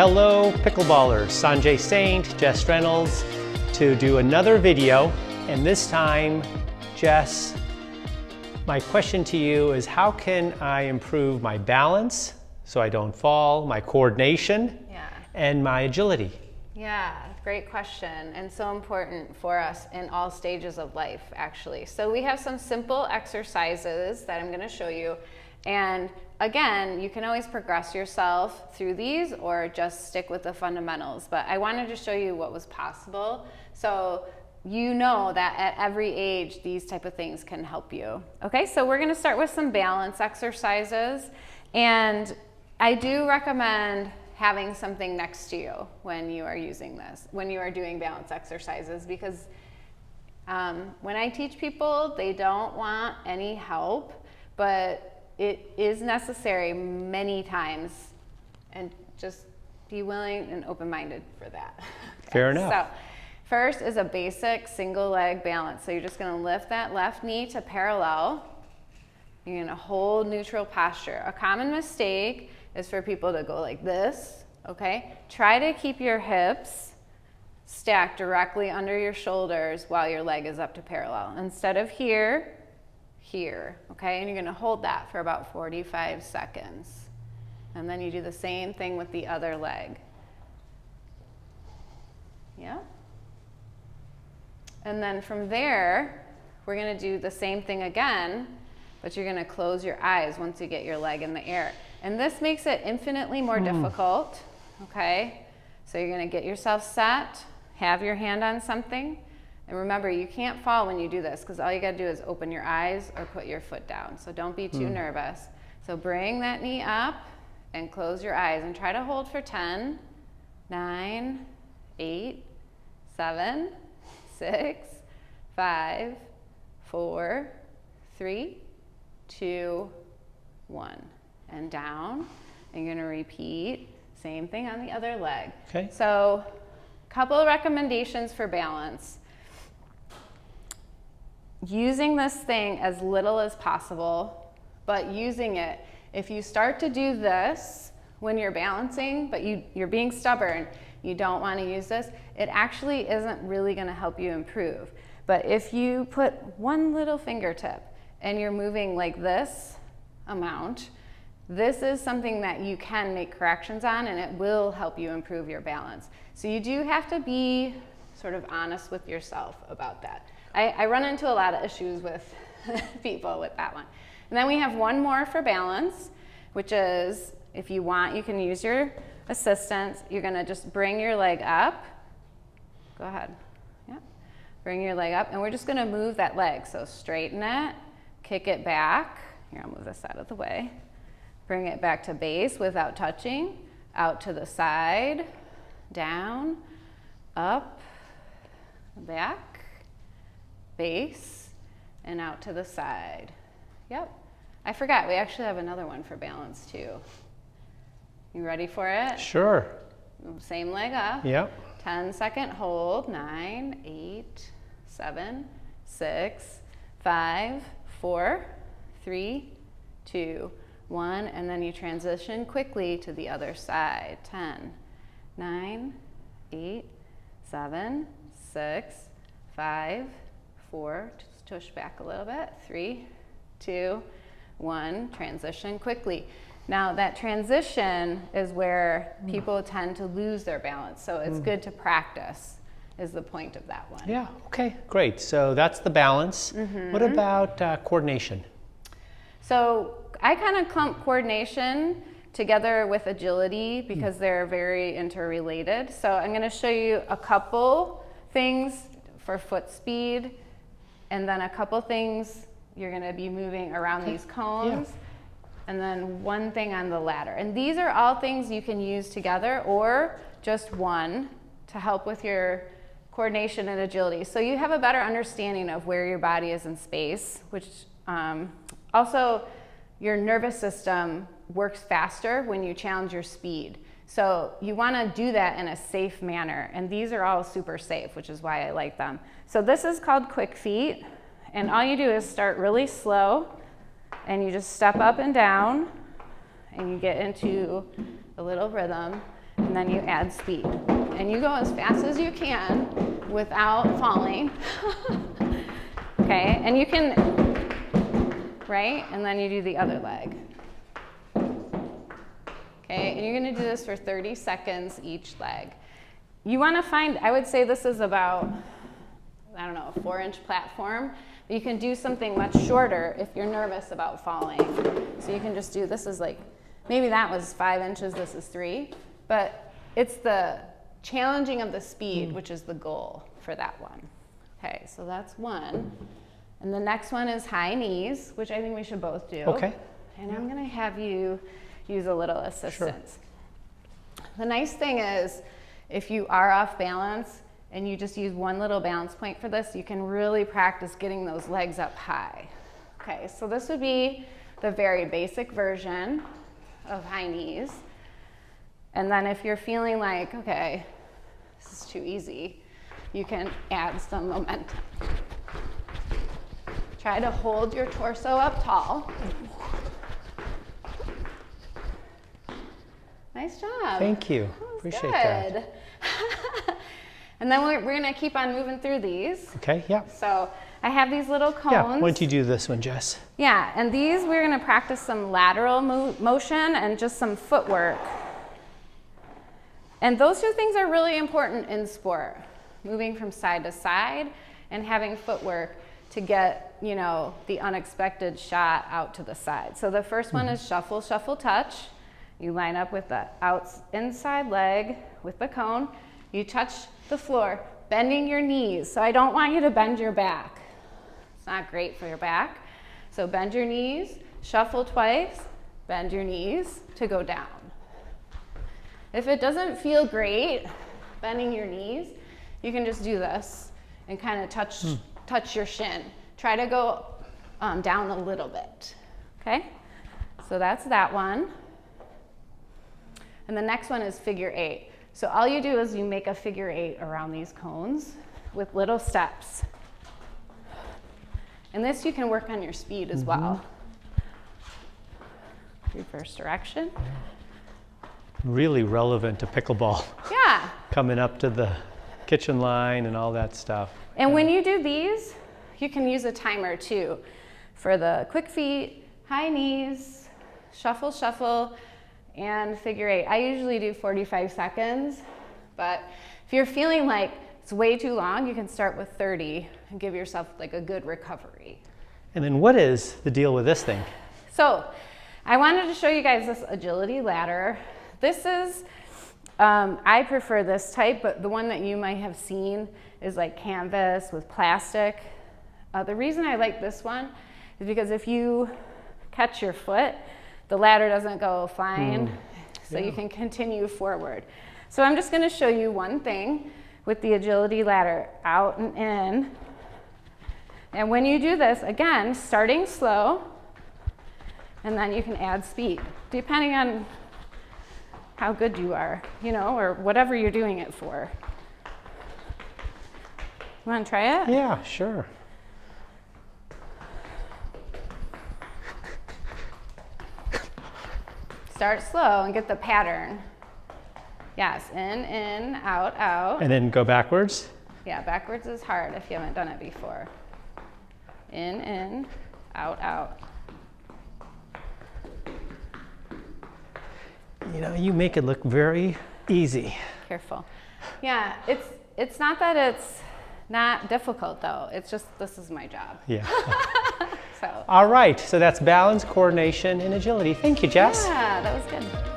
Hello pickleballers, Sanjay Saint, Jess Reynolds, to do another video. And this time, Jess, my question to you is how can I improve my balance so I don't fall, my coordination, and my agility? Yeah, great question, and so important for us in all stages of life, actually. So we have some simple exercises that I'm going to show you, and again, you can always progress yourself through these or just stick with the fundamentals, but I wanted to show you what was possible, so you know that at every age these type of things can help you. Okay, so we're going to start with some balance exercises, and I do recommend having something next to you when you are using this, when you are doing balance exercises, because when I teach people, they don't want any help, but it is necessary many times, and just be willing and open-minded for that. Fair enough. So first is a basic single leg balance. So you're just gonna lift that left knee to parallel. You're gonna hold neutral posture. A common mistake is for people to go like this, okay? Try to keep your hips stacked directly under your shoulders while your leg is up to parallel. Instead of here, here, okay? And you're gonna hold that for about 45 seconds. And then you do the same thing with the other leg. Yeah? And then from there, we're gonna do the same thing again, but you're gonna close your eyes once you get your leg in the air. And this makes it infinitely more difficult, okay? So you're gonna get yourself set, have your hand on something, and remember, you can't fall when you do this, because all you gotta do is open your eyes or put your foot down. So don't be too nervous. So bring that knee up and close your eyes and try to hold for 10, 9, 8, 7, 6, 5, 4, 3, 2, 1. And down, and you're gonna repeat, same thing on the other leg. Okay. So, couple of recommendations for balance. Using this thing as little as possible, but using it, if you start to do this when you're balancing, but you're being stubborn, you don't wanna use this, it actually isn't really gonna help you improve. But if you put one little fingertip and you're moving like this amount, this is something that you can make corrections on, and it will help you improve your balance. So you do have to be sort of honest with yourself about that. I run into a lot of issues with people with that one. And then we have one more for balance, which is, if you want, you can use your assistance. You're gonna just bring your leg up. Go ahead. Yeah. Bring your leg up, and we're just gonna move that leg. So straighten it, kick it back. Here, I'll move this out of the way. Bring it back to base without touching, out to the side, down, up, back, base, and out to the side. Yep. I forgot, we actually have another one for balance too. You ready for it? Sure. Same leg up. Yep. 10-second hold. 9, 8, 7, 6, 5, 4, 3, 2, 1, and then you transition quickly to the other side. 10, 9, 8, 7, 6, 5, 4, just tush back a little bit. 3, 2, 1, transition quickly. Now that transition is where people tend to lose their balance, so it's good to practice, is the point of that one. Yeah, okay, great. So that's the balance. What about coordination? So I kind of clump coordination together with agility because they're very interrelated. So I'm going to show you a couple things for foot speed, and then a couple things you're going to be moving around these cones, and then one thing on the ladder. And these are all things you can use together or just one to help with your coordination and agility. So you have a better understanding of where your body is in space, which also, your nervous system works faster when you challenge your speed. So you want to do that in a safe manner, and these are all super safe, which is why I like them. So this is called quick feet, and all you do is start really slow, and you just step up and down, and you get into a little rhythm, and then you add speed. And you go as fast as you can without falling. Okay, and you can, right? And then you do the other leg. Okay, and you're gonna do this for 30 seconds each leg. You wanna find, I would say this is about, I don't know, a 4-inch platform. But you can do something much shorter if you're nervous about falling. So you can just do, this is like, maybe that was 5 inches, this is 3. But it's the challenging of the speed, which is the goal for that one. Okay, so that's one. And the next one is high knees, which I think we should both do. Okay. And I'm gonna have you use a little assistance. Sure. The nice thing is, if you are off balance and you just use one little balance point for this, you can really practice getting those legs up high. Okay, so this would be the very basic version of high knees. And then if you're feeling like, okay, this is too easy, you can add some momentum. Try to hold your torso up tall. Nice job. Thank you. Appreciate that. And then we're going to keep on moving through these. Okay, yeah. So I have these little cones. Yeah, why don't you do this one, Jess? Yeah, and these we're going to practice some lateral motion and just some footwork. And those two things are really important in sport. Moving from side to side and having footwork to get, you know, the unexpected shot out to the side. So the first one is shuffle, shuffle, touch. You line up with the inside leg with the cone. You touch the floor, bending your knees. So I don't want you to bend your back. It's not great for your back. So bend your knees, shuffle twice, bend your knees to go down. If it doesn't feel great, bending your knees, you can just do this and kind of touch your shin. Try to go down a little bit, okay? So that's that one. And the next one is figure 8. So all you do is you make a figure 8 around these cones with little steps. And this you can work on your speed as well. Reverse direction. Really relevant to pickleball. Yeah. Coming up to the kitchen line and all that stuff. And when you do these, you can use a timer too for the quick feet, high knees, shuffle, shuffle, and figure 8. I usually do 45 seconds, but if you're feeling like it's way too long, you can start with 30 and give yourself like a good recovery. And then what is the deal with this thing? So I wanted to show you guys this agility ladder. This is, I prefer this type, but the one that you might have seen is like canvas with plastic. The reason I like this one is because if you catch your foot, the ladder doesn't go flying, so you can continue forward. So I'm just going to show you one thing with the agility ladder, out and in. And when you do this, again, starting slow, and then you can add speed, depending on how good you are, you know, or whatever you're doing it for. You want to try it? Yeah, sure. Start slow and get the pattern. Yes, in, out, out. And then go backwards? Yeah, backwards is hard if you haven't done it before. In, out, out. You know, you make it look very easy. Careful. Yeah, it's not that it's not difficult though. It's just, this is my job. Yeah. So. All right, so that's balance, coordination, and agility. Thank you, Jess. Yeah, that was good.